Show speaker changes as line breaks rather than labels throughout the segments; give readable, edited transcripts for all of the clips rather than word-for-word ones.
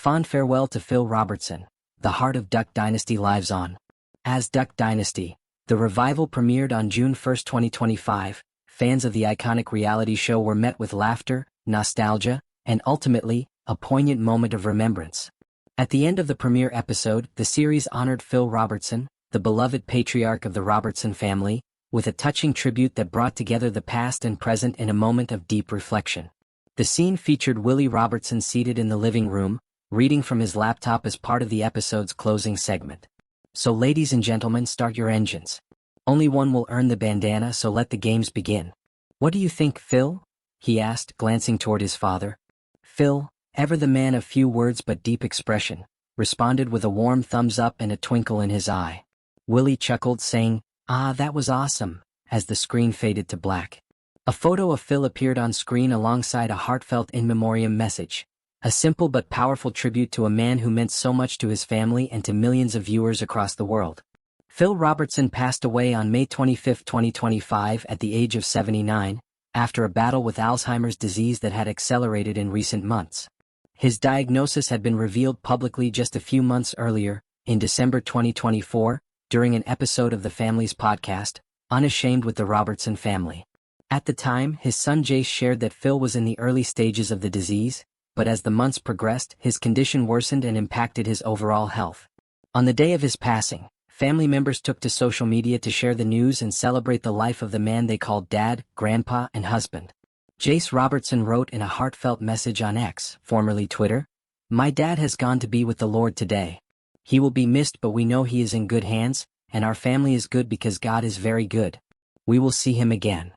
fond farewell to Phil Robertson. The heart of Duck Dynasty lives on. As Duck Dynasty, the revival premiered on June 1, 2025, fans of the iconic reality show were met with laughter, nostalgia, and ultimately, a poignant moment of remembrance. At the end of the premiere episode, the series honored Phil Robertson, the beloved patriarch of the Robertson family, with a touching tribute that brought together the past and present in a moment of deep reflection. The scene featured Willie Robertson seated in the living room, reading from his laptop as part of the episode's closing segment. So ladies and gentlemen, start your engines. Only one will earn the bandana, so let the games begin. What do you think, Phil? He asked, glancing toward his father. Phil, ever the man of few words but deep expression, responded with a warm thumbs up and a twinkle in his eye. Willie chuckled, saying, "Ah, that was awesome," as the screen faded to black. A photo of Phil appeared on screen alongside a heartfelt in-memoriam message, a simple but powerful tribute to a man who meant so much to his family and to millions of viewers across the world. Phil Robertson passed away on May 25, 2025 at the age of 79, after a battle with Alzheimer's disease that had accelerated in recent months. His diagnosis had been revealed publicly just a few months earlier, in December 2024, during an episode of the family's podcast, Unashamed with the Robertson Family. At the time, his son Jace shared that Phil was in the early stages of the disease, but as the months progressed, his condition worsened and impacted his overall health. On the day of his passing, family members took to social media to share the news and celebrate the life of the man they called dad, grandpa, and husband. Jace Robertson wrote in a heartfelt message on X, formerly Twitter, "My dad has gone to be with the Lord today. He will be missed, but we know he is in good hands, and our family is good because God is very good. We will see him again."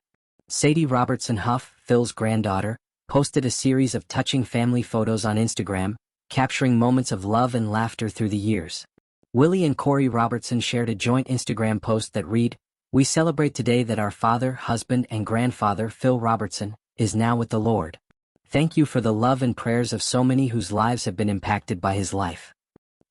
Sadie Robertson Huff, Phil's granddaughter, posted a series of touching family photos on Instagram, capturing moments of love and laughter through the years. Willie and Corey Robertson shared a joint Instagram post that read, "We celebrate today that our father, husband, and grandfather, Phil Robertson, is now with the Lord. Thank you for the love and prayers of so many whose lives have been impacted by his life."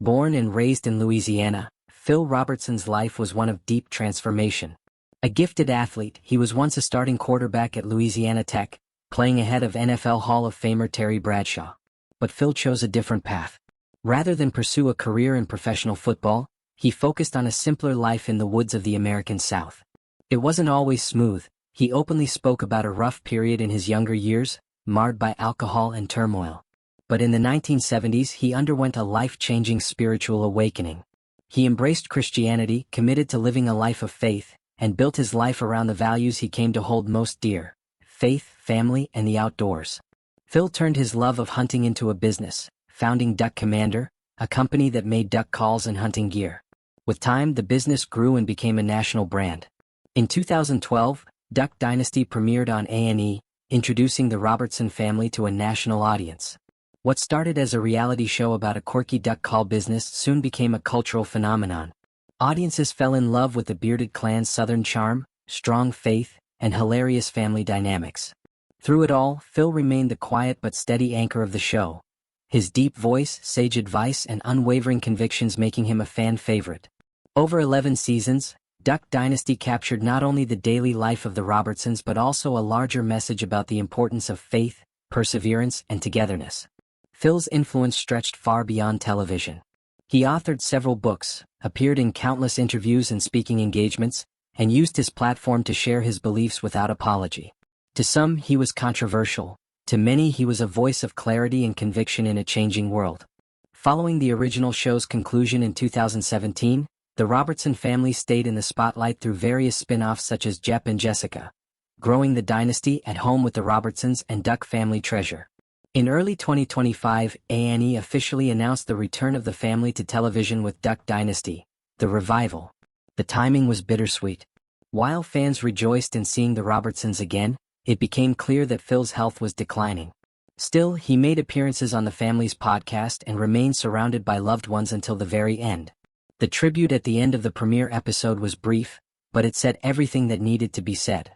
Born and raised in Louisiana, Phil Robertson's life was one of deep transformation. A gifted athlete, he was once a starting quarterback at Louisiana Tech, playing ahead of NFL Hall of Famer Terry Bradshaw. But Phil chose a different path. Rather than pursue a career in professional football, he focused on a simpler life in the woods of the American South. It wasn't always smooth. He openly spoke about a rough period in his younger years, marred by alcohol and turmoil. But in the 1970s, he underwent a life-changing spiritual awakening. He embraced Christianity, committed to living a life of faith, and built his life around the values he came to hold most dear: faith, family, and the outdoors. Phil turned his love of hunting into a business, founding Duck Commander, a company that made duck calls and hunting gear. With time, the business grew and became a national brand. In 2012, Duck Dynasty premiered on A&E, introducing the Robertson family to a national audience. What started as a reality show about a quirky duck call business soon became a cultural phenomenon. Audiences fell in love with the bearded clan's southern charm, strong faith, and hilarious family dynamics. Through it all, Phil remained the quiet but steady anchor of the show, his deep voice, sage advice, and unwavering convictions making him a fan favorite. Over 11 seasons, Duck Dynasty captured not only the daily life of the Robertsons but also a larger message about the importance of faith, perseverance, and togetherness. Phil's influence stretched far beyond television. He authored several books, appeared in countless interviews and speaking engagements, and used his platform to share his beliefs without apology. To some, he was controversial. To many, he was a voice of clarity and conviction in a changing world. Following the original show's conclusion in 2017, the Robertson family stayed in the spotlight through various spin-offs such as Jep and Jessica, growing the dynasty at home with the Robertsons and Duck Family Treasure. In early 2025, A&E officially announced the return of the family to television with Duck Dynasty, the revival. The timing was bittersweet. While fans rejoiced in seeing the Robertsons again, it became clear that Phil's health was declining. Still, he made appearances on the family's podcast and remained surrounded by loved ones until the very end. The tribute at the end of the premiere episode was brief, but it said everything that needed to be said.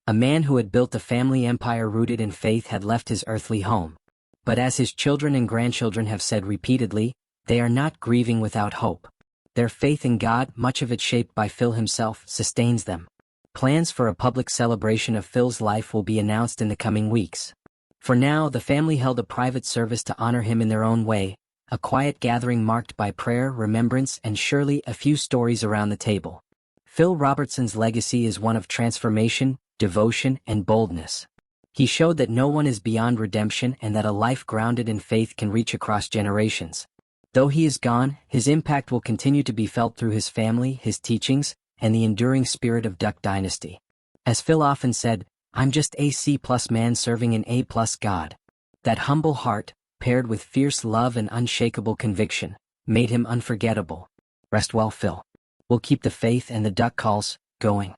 A man who had built a family empire rooted in faith had left his earthly home. But as his children and grandchildren have said repeatedly, they are not grieving without hope. Their faith in God, much of it shaped by Phil himself, sustains them. Plans for a public celebration of Phil's life will be announced in the coming weeks. For now, the family held a private service to honor him in their own way, a quiet gathering marked by prayer, remembrance, and surely a few stories around the table. Phil Robertson's legacy is one of transformation, devotion, and boldness. He showed that no one is beyond redemption and that a life grounded in faith can reach across generations. Though he is gone, his impact will continue to be felt through his family, his teachings, and the enduring spirit of Duck Dynasty. As Phil often said, "I'm just a C+ man serving an A+ God." That humble heart, paired with fierce love and unshakable conviction, made him unforgettable. Rest well, Phil. We'll keep the faith and the duck calls going.